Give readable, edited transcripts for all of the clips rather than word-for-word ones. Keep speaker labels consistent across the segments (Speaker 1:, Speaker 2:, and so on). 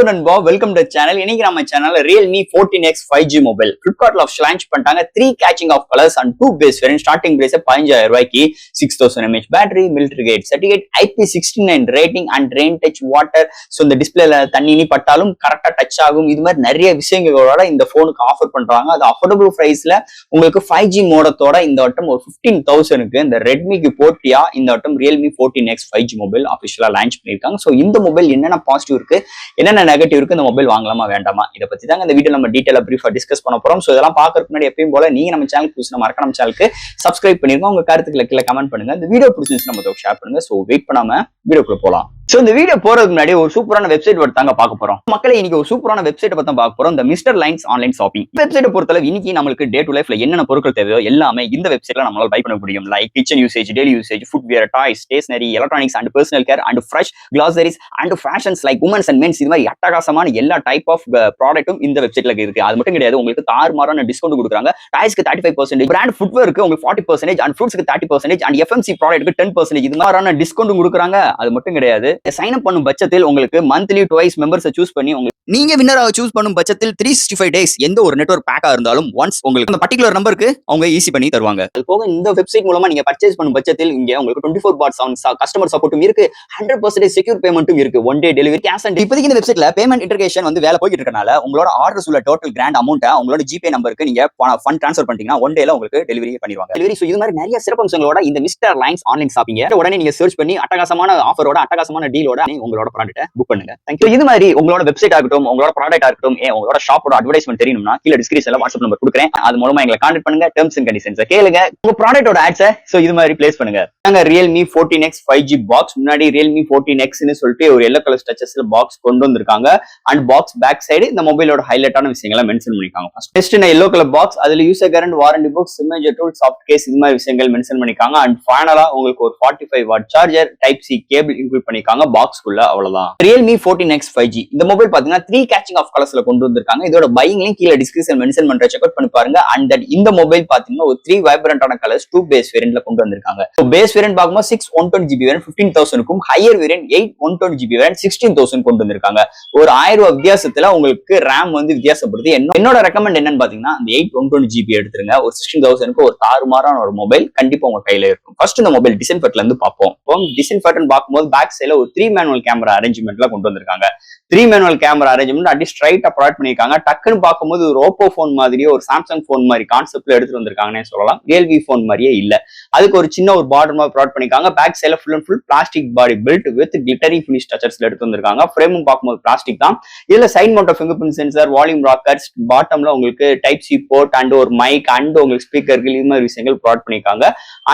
Speaker 1: நண்பா, welcome to channel. இன்னைக்கு நம்ம சேனல்ல Realme 14X 5G mobile Flipkartல launch பண்ணிட்டாங்க. 3 catching of colors and 2 base variant. Starting price 15000 ரூபாய்க்கு 6000 mAh battery, military grade certificate, IP69 rating and rain touch water. So இந்த டிஸ்பிளேல தண்ணி பட்டாலும் கரெக்டா டச் ஆகும். இது மாதிரி நிறைய விஷயங்களோட இந்த போனுக்கு ஆஃபர் பண்றாங்க. அது அஃபோர்டபுள் பிரைஸ்ல உங்களுக்கு 5G மோடத்தோட இந்த வட்டம் ஒரு 15000க்கு இந்த ரெட்மிக்கு போட்டியா இந்த வட்டம் Realme 14X 5G மொபைல் ஆஃபிஷியலா லான்ச் பண்ணிருக்காங்க. சோ இந்த மொபைல் என்னென்ன பாசிட்டிவ் இருக்கு, என்னென்ன நெகட்டிவ் இருக்கு, இந்த மொபைல் வாங்கலாமா வேண்டாமா, இதை பத்தி தாங்க இந்த வீடியோ நம்ம டீடைலா பிரீஃபா டிஸ்கஸ் பண்ண போறோம். சோ இதெல்லாம் பாக்குறதுக்கு முன்னாடி எப்பயும் போல நீங்க நம்ம சேனல் புதுசா மறக்காம நம்ம சேனலுக்கு சப்ஸ்கிரைப் பண்ணிருங்க. உங்க கருத்துக்களை கீழே கமெண்ட் பண்ணுங்க. இந்த வீடியோ பிடிச்சிருந்துச்சு நம்ம ஷேர் பண்ணுங்க. சோ வெயிட் பண்ணாம வீடியோக்குள்ள போலாம். சோ இந்த வீடியோ போறதுக்கு முன்னாடி ஒரு சூப்பரான வெப்சைட் தாங்க பார்க்க போறோம். மக்களை இன்னைக்கு ஒரு சூப்பரான வெப்சைட் பத்தி பார்க்க போறோம். இந்த mister lines online shopping website பொறுத்தளவு இன்னைக்கு நம்மளுக்கு டே டு லைஃப்ல என்னென்ன பொருட்கள் தேவையோ எல்லாமே இந்த வெப்சைட்ல நம்மளால பை பண்ண முடியும். Like kitchen usage, daily usage, footwear, toys, stationery, electronics and personal care and fresh groceries and fashions like women's and men's. இது மாதிரி அட்டகாசமான எல்லா டைப் ஆஃப் ப்ராடக்ட்டும் இந்த வெப்சைட்ல இருக்கு. அது மட்டும் கிடையாது, உங்களுக்கு தாறுமாறான டிஸ்கவுண்ட் கொடுக்குறாங்க. டாய்ஸ்க்கு 35%, பிராண்ட் ஃபுட்வேருக்கு உங்களுக்கு 40% அண்ட் ஃப்ரூட்ஸ்க்கு 30% அண்ட் எஃப்எம்சி ப்ராடக்ட்க்கு 10%. இது மாதிரியான டிஸ்கவுண்ட் கொடுக்குறாங்க. அது மட்டும் கிடையாது, சைன் அப் பண்ணும் பட்சத்தில் உங்களுக்கு மந்த்லி ட்வைஸ் மெம்பர்ஸை சூஸ் பண்ணி நீங்க வின்னராக சூஸ் பண்ணும் பட்சத்தில் 365 டேஸ் எந்த ஒரு நெட்வொர்க் பேக்கா இருந்தாலும் ஒன்ஸ் உங்களுக்கு அந்த பர்டிகுலர் நம்பருக்கு அவங்க ஈஸி பண்ணி தருவாங்க. அது போக இந்த வெப்சைட் மூலமா நீங்க பர்ச்சேஸ் பண்ணும் பட்சத்தில் இங்க உங்களுக்கு 24/7 கஸ்டமர் சப்போர்ட்டும் இருக்கு, 100% செக்யூர் பேமெண்ட்டும் இருக்கு, one day delivery, cash on. இப்போதைக்கு இந்த வெப்சைட்ல பேமெண்ட் இன்டகிரேஷன் வந்து வேலை போயிட்டு இருக்கனால உங்களோட ஆர்டர்ஸ் உள்ள டோட்டல் கிராண்ட் அமௌண்ட்டை உங்களோட ஜிபே நம்பருக்கு நீங்க ஃபண்ட் ட்ரான்ஸ்ஃபர் பண்ணிட்டீங்கன்னா ஒன் டேல உங்களுக்கு டெலிவரி பண்ணிடுவாங்க. டெலிவரி. ஸோ இது மாதிரி நிறைய சிறப்பம்சங்களோட இந்த மிஸ்டர் லைன்ஸ் ஆன்லைன் ஷாப்பிங் உடனே நீங்க சர்ச் பண்ணி அட்டகாசமான ஆஃபரோட அட்டகாசமான டீலோட உங்களோட ப்ராடக்ட்டை புக் பண்ணுங்க. தேங்க்யூ. இது மாதிரி உங்களோட வெப்சைட் ஆகட்டும், உங்களோட ப்ராடக்ட் ஆகட்டும், உங்களோட ஷாப்போட அட்வர்டைஸ்மெண்ட் தெரியணும்னா கீழே டிஸ்கிரிப்ஷன்ல வாட்ஸ்அப் நம்பர் கொடுக்குறேன். அது மூலமா எங்களை கான்டாக்ட் பண்ணுங்க. டெர்ம்ஸ் அண்ட் கண்டிஷன்ஸ் கேளுங்க. உங்க ப்ராடக்ட்டோட ஆட்ஸை சோ இது மாதிரி பிளேஸ் பண்ணுங்க. நாங்க Realme 14X 5G பாக்ஸ் முன்னாடி Realme 14X னு சொல்லிட்டு ஒரு yellow color ஸ்ட்ரக்சர்ஸ்ல பாக்ஸ் கொண்டு வந்திருக்காங்க. அண்ட் பாக்ஸ் பேக் சைடு இந்த மொபைலோட ஹைலைட்டான விஷயங்களை மென்ஷன் பண்ணிருக்காங்க. ஃபர்ஸ்ட் இந்த yellow color பாக்ஸ், அதுல யூசர் கேரண்ட், warranty book, sim ejector tool, soft case, இது மாதிரி விஷயங்கள் மென்ஷன் பண்ணிருக்காங்க. அண்ட் ஃபைனலா உங்களுக்கு ஒரு 45 watt charger, type C cable include பண்ணிருக்காங்க பாக்ஸ்க்குள்ள. அவ்வளவுதான். Realme 14X 5G இந்த மொபைல் பாத்தீங்கன்னா 3 catching of colors கொண்டு வந்திருக்காங்க. இதோட பையிங் லிங்க் கீழே டிஸ்கிரிப்ஷன் மென்ஷன் பண்ற, செக் அவுட் பண்ணி பாருங்க. அண்ட் தட் இந்த மொபைல் பாத்தீங்கன்னா ஒரு 3 வைப்ரண்டான கலர்ஸ் 2 பேஸ் வேரியன்ட்ல கொண்டு வந்திருக்காங்க. சோ பேஸ் வேரியன்ட் பாக்கும்போது 6 120GB வேரியன்ட் 15000க்கும், ஹையர் வேரியன்ட் 8 120GB வேரியன்ட் 16000 கொண்டு வந்திருக்காங்க. ஒரு 1000 ரூபாய் வித்தியாசத்துல உங்களுக்கு RAM வந்து வித்தியாசப்படுது. என்னோட ரெக்கமெண்ட் என்னன்னு பாத்தீங்கன்னா அந்த 8 120GB எடுத்துருங்க. ஒரு 16000க்கு ஒரு தாறுமாறான ஒரு மொபைல் கண்டிப்பா உங்க கையில இருக்கும். ஃபர்ஸ்ட் இந்த மொபைல் டிசைன் ஃபேட்ல இருந்து பார்ப்போம். டிசைன் ஃபேட்னு பார்க்கும்போது பேக் சைடுல ஒரு 3 மேனுவல் கேமரா அரேஞ்ச்மெண்ட்ல கொண்டு வந்திருக்காங்க. 3 மேனுவல் கேமரா அரேஞ்ச்மெண்ட் அப்படி ஸ்ட்ரைட்டா ப்ரொவைட் பண்ணிருக்காங்க. டக்குன்னு பார்க்கும்போது ஒரு ஓப்போ போன் மாதிரியே, ஒரு சாம்சங் போன் மாதிரி கான்செப்ட்ல எடுத்துட்டு வந்திருக்காங்கன்னு சொல்லலாம். Realme போன் மாதிரியே இல்ல. அதுக்கு ஒரு சின்ன ஒரு பார்டர் மாதிரி ப்ரொவைட் பண்ணிருக்காங்க. பேக் சைடுல full and full plastic body build with glittering finish ஸ்ட்ரக்சர்ஸ்ல எடுத்து வந்திருக்காங்க. ஃப்ரேமும் பார்க்கும்போது பிளாஸ்டிக் தான். இதுல side mount finger print sensor, volume rockers, பாட்டம்ல உங்களுக்கு டைப் சி போர்ட் அண்ட் ஒரு மைக் அண்ட் உங்களுக்கு ஸ்பீக்கர்கள், இது மாதிரி விஷயங்கள் ப்ரொவைட் பண்ணிருக்காங்க.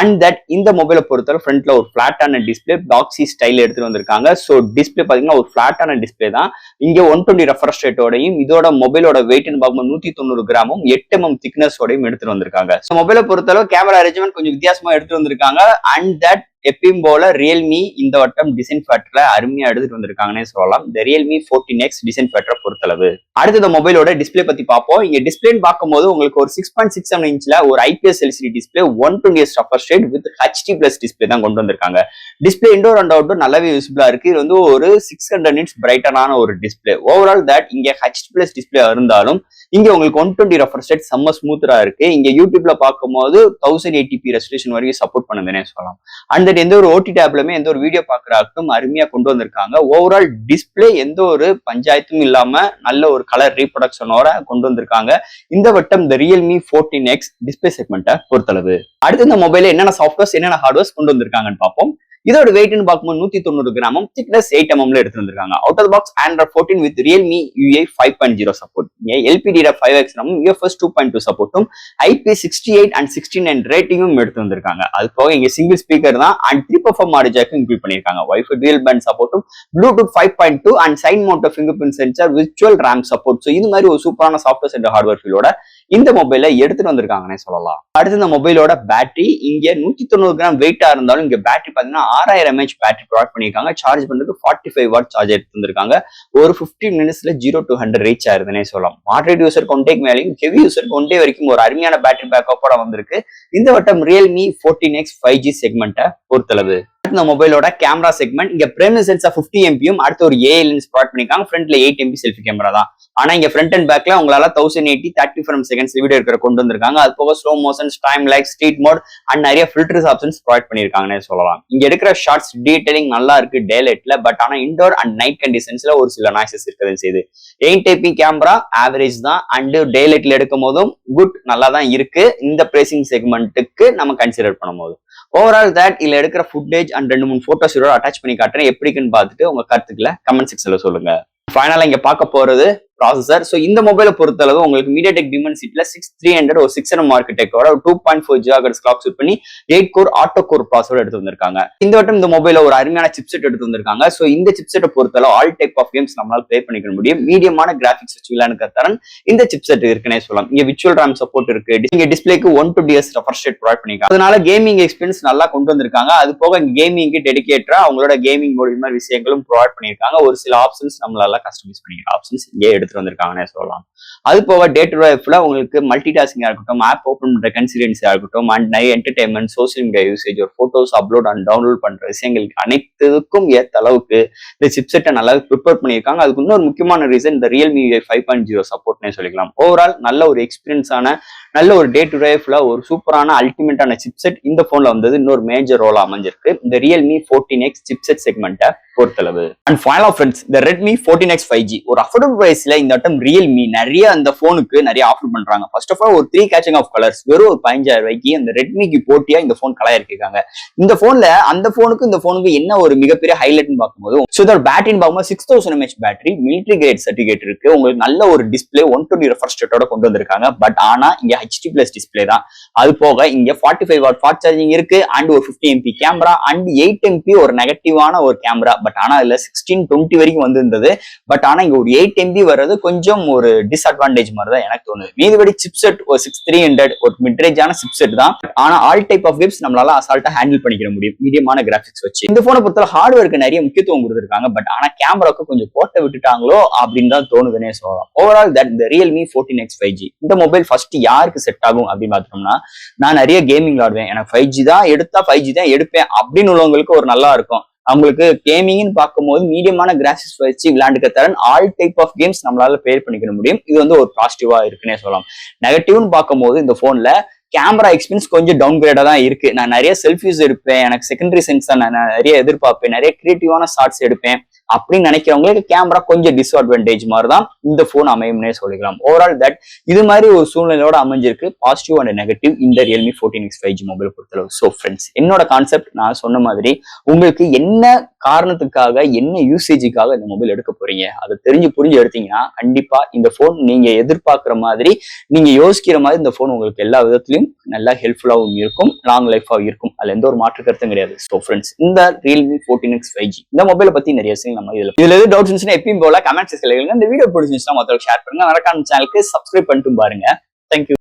Speaker 1: அண்ட் தட் இந்த மொபைலை பொறுத்தவரை ஃப்ரண்ட்ல ஒரு பிளாட்டான டிஸ்பிளே பாக்ஸி ஸ்டைல் எடுத்துட்டு வந்திருக்காங்க. சோ டிஸ்பிளே பாத்தீங்கன்னா ஒரு பிளாட்டான டிஸ்பிளே தான். இங்க 120 ரெஃப்ரெஷ் ரேட்டோடையும் இதோட மொபைலோட வெயிட்னு பார்க்கும்போது 190 கிராமும் 8 mm திக்னஸோடையும் எடுத்துட்டு வந்திருக்காங்க. மொபைலை பொறுத்தளவு கேமரா அரேஞ்ச்மெண்ட் கொஞ்சம் வித்தியாசமா எடுத்துட்டு வந்திருக்காங்க. அண்ட் தட் எப்பயும் போல Realme இந்த வட்டம் டிசைன் ஃபேக்டர்ல அருமையா எடுத்துட்டு வந்திருக்காங்கன்னே சொல்லலாம். இந்த Realme 14X டிசைன் ஃபேக்டரை பொறுத்தளவு. அடுத்த மொபைலோட டிஸ்பிளே பத்தி பார்ப்போம். இங்க டிஸ்பிளேன்னு பார்க்கும்போது உங்களுக்கு ஒரு 6.67 இன்ச்ல ஒரு IPS LCD display 120Hz refresh rate with HD+ display தான் கொண்டு வந்திருக்காங்க. டிஸ்பிளே இன்டோர் அண்ட் அவுட்டோர் நல்லாவே விசிபிளா இருக்கு. இது வந்து ஒரு 600 nits பிரைட்டனான ஒரு டிஸ்பிளே. ஓவரால் தட் இங்க HD+ டிஸ்பிளே இருந்தாலும் இங்க உங்களுக்கு 120 ரெஃப்ரெஷ் ரேட் செம்ம ஸ்மூத்தரா இருக்கு. இங்க யூடியூப்ல பார்க்கும்போது 1080p ரெசல்யூஷன் வரைக்கும் சப்போர்ட் பண்ணுதுன்னே சொல்லலாம். அண்ட் எந்த ஒரு ஓடி டேப்லயுமே எந்த ஒரு வீடியோ பாக்குறாக்கும் அருமையா கொண்டு வந்திருக்காங்க. ஓவரால் டிஸ்பிளே எந்த ஒரு பஞ்சாயத்தும் இல்லாம நல்ல ஒரு கலர் ரீப்ரொடக்ஷனோட கொண்டு வந்திருக்காங்க இந்த வட்டம் இந்த Realme 14X டிஸ்பிளே செக்மெண்ட்டை பொறுத்தளவு. அடுத்து இந்த மொபைல என்னென்ன சாஃப்ட்வேர்ஸ் என்னென்ன ஹார்ட்வேர்ஸ் கொண்டு வந்திருக்காங்கன்னு பார்ப்போம். இதோட வெயிட்னு பார்க்கும்போது 190 கிராமும், திக்னஸ் 8 mm எடுத்து வந்திருக்காங்க. Out of box Android 14 with Realme UI 5.0 support, LPDDR5X UFS 2.2 சப்போர்ட்டும், IP68 and 69 ரேட்டிங்கும் எடுத்து வந்திருக்காங்க. அது போக இங்க சிங்கிள் ஸ்பீக்கர் தான் அண்ட் 3.4 ஆடியோ ஜாக் இன்க்ளூட் பண்ணிருக்காங்க. Wi-Fi dual band சப்போர்ட்டும், Bluetooth 5.2 and side mount finger print sensor, virtual RAM support. So இது மாதிரி ஒரு சூப்பரான சாஃப்ட்வேர் அண்ட் ஹார்ட்வேர் ஃபீலோட இந்த மொபைல எடுத்துட்டு வந்திருக்காங்கன்னே சொல்லலாம். அடுத்து இந்த மொபைலோட பேட்டரி இங்க 190 கிராம் வெயிட்டா இருந்தாலும் இங்க பேட்டரி பாத்தீங்கன்னா 6000 mAh பேட்டரி ப்ரொவைட் பண்ணிருக்காங்க. சார்ஜ் பண்றதுக்கு 45 வாட் சார்ஜ் எடுத்து வந்திருக்காங்க. ஒரு 15 மினிட்ஸ்ல 0 to 100 ரீச் ஆயிருதுன்னே சொல்லலாம். மாடரேட் யூசருக்கு 1 டேக்கு மேலேயும், ஹெவி யூசருக்கு 1 டே வரைக்கும் ஒரு அருமையான பேட்டரி பேக்கப்போட வந்திருக்கு இந்த வட்டம் Realme 14X 5G செக்மெண்ட்டை பொறுத்தளவு. இந்த மொபைலோட கேமரா செக்மெண்ட் இங்க பிரைமரி சென்சார் 50 எம்பியும் அடுத்து ஒரு ஏஐ லென்ஸ் ப்ரொவைட் பண்ணிருக்காங்க. ஃப்ரண்ட்ல 8 எம்பி செல்ஃபி கேமரா தான். ஆனா இங்க ஃப்ரண்ட் அண்ட் பேக்ல உங்களால 1080 30 ஃப்ரேம் செகண்ட்ஸ் வீடியோ இருக்கிற கொண்டு வந்திருக்காங்க. அது போக slow motion, time like, street mode and நிறைய ஃபில்டர்ஸ் ஆப்ஷன்ஸ் ப்ரொவைட் பண்ணிருக்காங்கன்னு சொல்லலாம். இங்க எடுக்கிற ஷார்ட்ஸ் டீடைலிங் நல்லா இருக்கு டே லைட்ல. பட் ஆனா இண்டோர் அண்ட் நைட் கண்டிஷன்ஸ்ல ஒரு சில நாய்ஸஸ் இருக்கதான் செய்யுது. 8 கேமரா ஆவரேஜ் தான் அண்ட் டே லைட்ல எடுக்கும் போதும் குட் நல்லா தான் இருக்கு. இந்த பிரைசிங் செக்மெண்ட்டுக்கு நம்ம கன்சிடர் பண்ணும்போது ஓவரால் தட் இதுல எடுக்கிற ஃபுட்டேஜ் அண்ட் 2-3 போட்டோஸ் அட்டாச் பண்ணி காட்டுறேன். எப்படி இருக்குன்னு பார்த்துட்டு உங்க கருத்துக்களை கமெண்ட் செக்ஷன்ல சொல்லுங்க. ஃபைனலா இங்க பார்க்க போறது ப்ராசஸர். ஸோ இந்த மொபைலை பொறுத்தளவு உங்களுக்கு MediaTek Dimensity 6300 ஒரு 600 ஆர்கிடெக்டோட 2.4 GHz கிளாக் சூட் பண்ணி 8 கோர் ஆட்டோ கோர் ப்ராசஸர் எடுத்து வந்திருக்காங்க. இந்த வட்டம் இந்த மொபைல ஒரு அருமையான சிப்செட் எடுத்து வந்திருக்காங்க. ஸோ இந்த சிப்செட்டை பொறுத்தளவு ஆல் டைப் ஆஃப் கேம்ஸ் நம்மளால ப்ளே பண்ணிக்க முடியும். மீடியமான கிராபிக்ஸ் வச்சு விளையாடுறதுக்கு இந்த சிப்செட் இருக்குன்னே சொல்லலாம். இங்க விர்ச்சுவல் ரேம் சப்போர்ட் இருக்கு. இங்க டிஸ்பிளேக்கு 120 Hz ரெஃப்ரெஷ் ரேட் ப்ரொவைட் பண்ணிருக்காங்க. அதனால கேமிங் எக்ஸ்பீரியன்ஸ் நல்லா கொண்டு வந்திருக்காங்க. அது போக கேமிங்க்கு டெடிகேட்டரா அவங்களோட கேமிங் மோட் மாதிரி விஷயங்களும் ப்ரொவைட் பண்ணிருக்காங்க. ஒரு சில ஆப்ஷன்ஸ் நம்மளால கஸ்டமைஸ் பண்ணிக்கிற ஆப்ஷன்ஸ் இங்கே எடுத்துட்டு வந்திருக்காங்கன்னே சொல்லலாம். அது போக டே டு லைஃப்ல உங்களுக்கு மல்டி டாஸ்கிங்கா இருக்கட்டும், ஆப் ஓபன் பண்ற கன்சிடென்சியா இருக்கட்டும் அண்ட் நிறைய என்டர்டைன்மெண்ட், சோசியல் மீடியா யூசேஜ், ஒரு போட்டோஸ் அப்லோட் அண்ட் டவுன்லோட் பண்ற விஷயங்களுக்கு அனைத்துக்கும் ஏற்ற அளவுக்கு இந்த சிப்செட்டை நல்லா ப்ரிப்பேர் பண்ணியிருக்காங்க. அதுக்கு இன்னொரு முக்கியமான ரீசன் இந்த Realme UI 5.0 சப்போர்ட்னே சொல்லிக்கலாம். ஓவரால் நல்ல ஒரு எக்ஸ்பீரியன்ஸான நல்ல ஒரு டே டு லைஃப்ல ஒரு சூப்பரான அல்டிமேட்டான சிப்செட் இந்த போன்ல வந்தது இன்னொரு மேஜர் ரோலா அமைஞ்சிருக்கு இந்த Realme 14X சிப்செட் செக்மெண்ட்டை பொறுத்தளவு. அண்ட் ஃபைனல் ஃப்ரெண்ட்ஸ் இந்த Redmi 14X 5G ஒரு அஃபோர்டபுள் பிரைஸ்ல இந்த வட்டம் Realme நிறைய அந்த போனுக்கு நிறைய ஆஃபர் பண்றாங்க. ஃபர்ஸ்ட் ஆஃப் ஆல் ஒரு 3 கேச்சிங் ஆஃப் கலர்ஸ் வெறும் ஒரு 15,000 ரூபாய்க்கு அந்த ரெட்மிக்கு போட்டியா இந்த போன் கலர் இருக்காங்க. இந்த போன்ல அந்த போனுக்கு இந்த போனுக்கு என்ன ஒரு மிகப்பெரிய ஹைலைட்னு பார்க்கும்போது ஸோ இதோட பேட்டரின்னு பார்க்கும்போது 6000 mAh battery, military grade certificate இருக்கு. உங்களுக்கு நல்ல ஒரு டிஸ்பிளே 120 ரெஃப்ரெஷ் ரேட்டோட கொண்டு வந்திருக்காங்க. பட் ஆனா இங்க HD+ டிஸ்பிளே தான். அது போக இங்க 45 வாட் ஃபாஸ்ட் சார்ஜிங் இருக்கு அண்ட் ஒரு 50 MP கேமரா அண்ட் 8 MP ஒரு நெகட்டிவான ஒரு கேமரா. பட் ஆனா இதுல 1620 வரைக்கும் வந்திருந்தது. பட் ஆனா இங்க ஒரு 8 MP வர்றது கொஞ்சம் ஒரு டிஸ்அட்வான்டேஜ் மாதிரி தான் எனக்கு தோணுது. மீதிபடி சிப்செட் ஒரு 6300 ஒரு மிட்ரேஜான சிப்செட் தான். ஆனா ஆல் டைப் ஆஃப் கேம்ஸ் நம்மளால அசால்ட்டா ஹேண்டில் பண்ணிக்க முடியும் மீடியமான கிராபிக்ஸ் வச்சு. இந்த போனை பொறுத்தவரை ஹார்ட்வேருக்கு நிறைய முக்கியத்துவம் கொடுத்திருக்காங்க. பட் ஆனா கேமராக்கு கொஞ்சம் போட்ட விட்டுட்டாங்களோ அப்படின்னு தான் தோணுதுன்னே சொல்லலாம். ஓவரால் தட் இந்த Realme 14X 5G இந்த மொபைல் ஃபர்ஸ்ட் யாருக்கு செட் ஆகும் அப்படின்னு பார்த்தோம்னா, நான் நிறைய கேமிங் விளாடுவேன், எனக்கு 5G தான் எடுத்தா 5G தான் எடுப்பேன் அப்படின்னு உள்ளவங்களுக்கு ஒரு நல்லா இருக்கும். அவங்களுக்கு கேமிங்னு பார்க்கும்போது மீடியமான கிராபிக்ஸ் வச்சு விளையாண்டுக்க தரன் ஆல் டைப் ஆஃப் கேம்ஸ் நம்மளால ப்ளே பண்ணிக்க முடியும். இது வந்து ஒரு பாசிட்டிவா இருக்குன்னே சொல்லலாம். நெகட்டிவ்னு பார்க்கும்போது இந்த போன்ல கேமரா எக்ஸ்பீரியன்ஸ் கொஞ்சம் டவுன் கிரேடா தான் இருக்கு. நான் நிறைய செல்ஃபிஸ் எடுப்பேன், எனக்கு செகண்டரி சென்ஸ் நான் நிறைய எதிர்பார்ப்பேன், நிறைய கிரியேட்டிவான ஷாட்ஸ் எடுப்பேன் அப்படின்னு நினைக்கிறவங்களுக்கு கேமரா கொஞ்சம் டிஸ்அட்வான்டேஜ் மாதிரி தான் இந்த போன் அமையும்னே சொல்லிக்கலாம். ஓவரால் தட் இது மாதிரி ஒரு சூழ்நிலையோட அமைஞ்சிருக்கு பாசிட்டிவ் அண்ட் நெகட்டிவ் இந்த Realme 14X 5G மொபைல் பொறுத்தளவு. ஸோ ஃப்ரெண்ட்ஸ் என்னோட கான்செப்ட் நான் சொன்ன மாதிரி உங்களுக்கு என்ன காரணத்துக்காக என்ன யூசேஜுக்காக இந்த மொபைல் எடுக்க போறீங்க அதை புரிஞ்சு எடுத்தீங்கன்னா கண்டிப்பா இந்த போன் நீங்க எதிர்பார்க்குற மாதிரி நீங்க யோசிக்கிற மாதிரி இந்த போன் உங்களுக்கு எல்லா விதத்திலையும் நல்லா ஹெல்ப்ஃபுல்லாகவும் இருக்கும், லாங் லைஃபாகவும் இருக்கும். அதுல எந்த ஒரு மாற்று கருத்தும் கிடையாது. ஸோ ஃப்ரெண்ட்ஸ் இந்த Realme 14X 5G இந்த மொபைலை பத்தி நிறைய விஷயம் நம்ம இதுல எது டவுட்ஸ் இருந்துச்சுன்னா எப்பயும் போல கமெண்ட் செக்ஷன்ல இந்த வீடியோ பிடிச்சிருந்துச்சுன்னா மொத்தம் ஷேர் பண்ணுங்க. மறக்காம சேனலுக்கு சப்ஸ்கிரைப் பண்ணிட்டு பாருங்க. தேங்க்யூ.